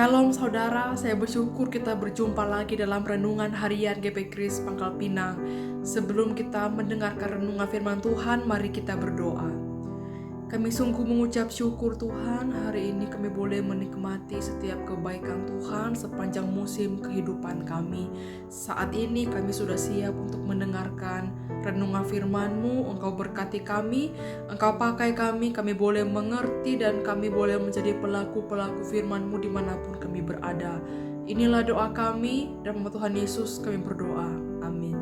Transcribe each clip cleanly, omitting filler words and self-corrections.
Shalom saudara, saya bersyukur kita berjumpa lagi dalam renungan harian GP Kris Pangkal Pinang. Sebelum kita mendengarkan renungan firman Tuhan, mari kita berdoa. Kami sungguh mengucap syukur Tuhan, hari ini kami boleh menikmati setiap kebaikan Tuhan sepanjang musim kehidupan kami. Saat ini kami sudah siap untuk mendengarkan renungan firman-Mu. Engkau berkati kami, Engkau pakai kami boleh mengerti dan kami boleh menjadi pelaku-pelaku firman-Mu dimanapun kami berada. Inilah doa kami, dalam nama Tuhan Yesus kami berdoa. Amin.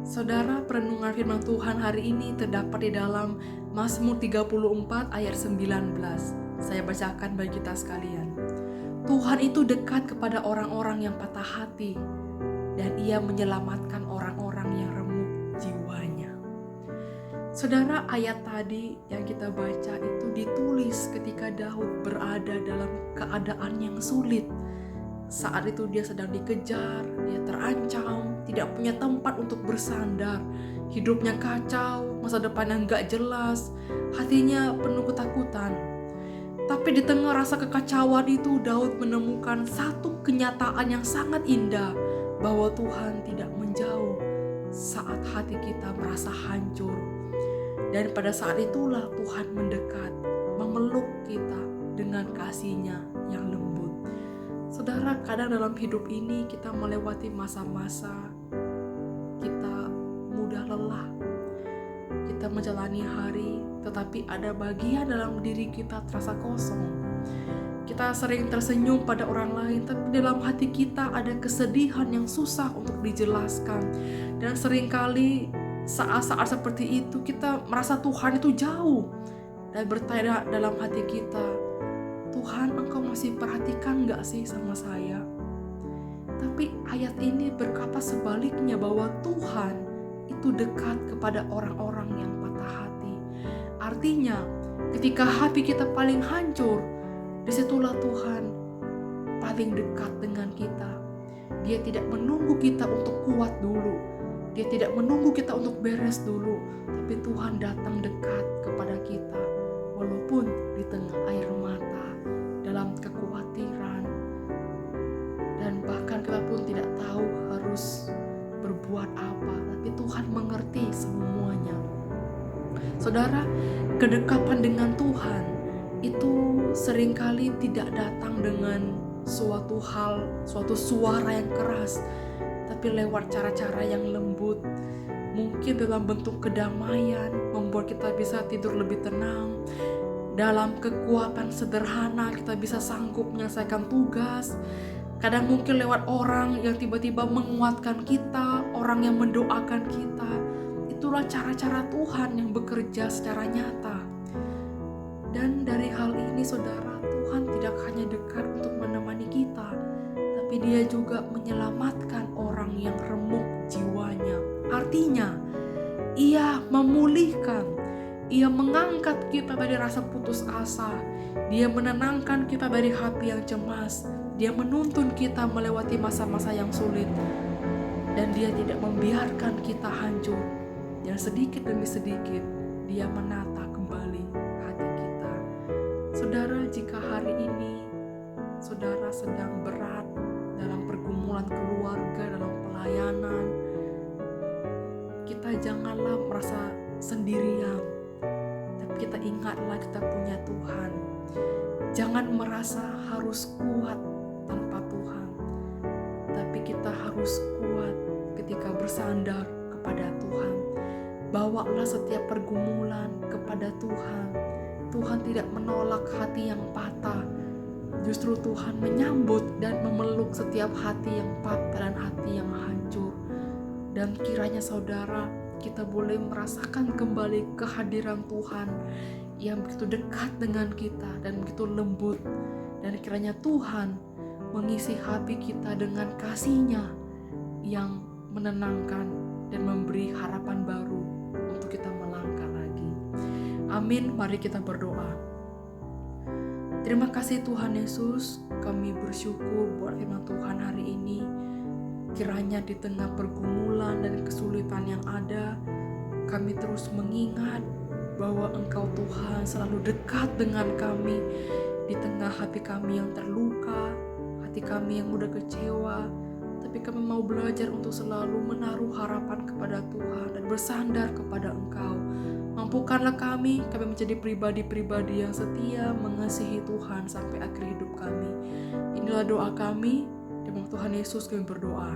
Saudara, perenungan firman Tuhan hari ini terdapat di dalam Mazmur 34 ayat 19. Saya bacakan bagi kita sekalian. Tuhan itu dekat kepada orang-orang yang patah hati, dan Ia menyelamatkan orang-orang yang remuk jiwanya. Saudara, ayat tadi yang kita baca itu ditulis ketika Daud berada dalam keadaan yang sulit. Saat itu dia sedang dikejar, dia terancam, tidak punya tempat untuk bersandar, hidupnya kacau, masa depannya gak jelas, hatinya penuh ketakutan. Tapi di tengah rasa kekacauan itu, Daud menemukan satu kenyataan yang sangat indah, bahwa Tuhan tidak menjauh saat hati kita merasa hancur. Dan pada saat itulah Tuhan mendekat, memeluk kita dengan kasih-Nya yang lembut. Saudara, kadang dalam hidup ini kita melewati masa-masa kita mudah lelah. Kita menjalani hari, tetapi ada bagian dalam diri kita terasa kosong. Kita sering tersenyum pada orang lain, tapi dalam hati kita ada kesedihan yang susah untuk dijelaskan. Dan seringkali saat-saat seperti itu kita merasa Tuhan itu jauh. Dan bertanya dalam hati kita, Tuhan, Engkau masih perhatikan gak sih sama saya? Tapi ayat ini berkata sebaliknya, bahwa Tuhan itu dekat kepada orang-orang yang patah hati. Artinya, ketika hati kita paling hancur, disitulah Tuhan paling dekat dengan kita. Dia tidak menunggu kita untuk kuat dulu. Dia tidak menunggu kita untuk beres dulu. Tapi Tuhan datang dekat kepada kita. Walaupun di tengah air mata, dalam kekhawatiran, dan bahkan kita pun tidak tahu harus berbuat apa, tapi Tuhan mengerti semuanya. Saudara, kedekatan dengan Tuhan itu seringkali tidak datang dengan suatu hal, suatu suara yang keras, tapi lewat cara-cara yang lembut. Mungkin dalam bentuk kedamaian, membuat kita bisa tidur lebih tenang. Dalam kekuatan sederhana kita bisa sanggup menyelesaikan tugas. Kadang mungkin lewat orang yang tiba-tiba menguatkan kita, orang yang mendoakan kita. Itulah cara-cara Tuhan yang bekerja secara nyata. Dan dari hal ini saudara, Tuhan tidak hanya dekat untuk menemani kita, tapi Dia juga menyelamatkan orang yang remuk jiwanya. Artinya, Ia memulihkan, Ia mengangkat kita dari rasa putus asa. Dia menenangkan kita dari hati yang cemas. Dia menuntun kita melewati masa-masa yang sulit. Dan Dia tidak membiarkan kita hancur. Dan sedikit demi sedikit, Dia menata kembali hati kita. Saudara, jika hari ini saudara sedang berat dalam pergumulan keluarga, dalam pelayanan, kita janganlah merasa sendirian. Kita ingatlah kita punya Tuhan. Jangan merasa harus kuat tanpa Tuhan, tapi kita harus kuat ketika bersandar kepada Tuhan. Bawalah setiap pergumulan kepada Tuhan. Tuhan tidak menolak hati yang patah. Justru Tuhan menyambut dan memeluk setiap hati yang patah dan hati yang hancur. Dan kiranya saudara, kita boleh merasakan kembali kehadiran Tuhan yang begitu dekat dengan kita dan begitu lembut. Dan kiranya Tuhan mengisi hati kita dengan kasih-Nya yang menenangkan dan memberi harapan baru untuk kita melangkah lagi. Amin, mari kita berdoa. Terima kasih Tuhan Yesus, kami bersyukur buat firman Tuhan hari ini. Kiranya di tengah pergumulan dan kesulitan yang ada, kami terus mengingat bahwa Engkau Tuhan selalu dekat dengan kami di tengah hati kami yang terluka, hati hati kami yang mudah kecewa, tapi kami mau belajar untuk selalu menaruh harapan kepada Tuhan dan bersandar kepada Engkau. Mampukanlah kami menjadi pribadi-pribadi yang setia mengasihi Tuhan sampai akhir hidup kami. Inilah doa kami, di nama Tuhan Yesus kami berdoa.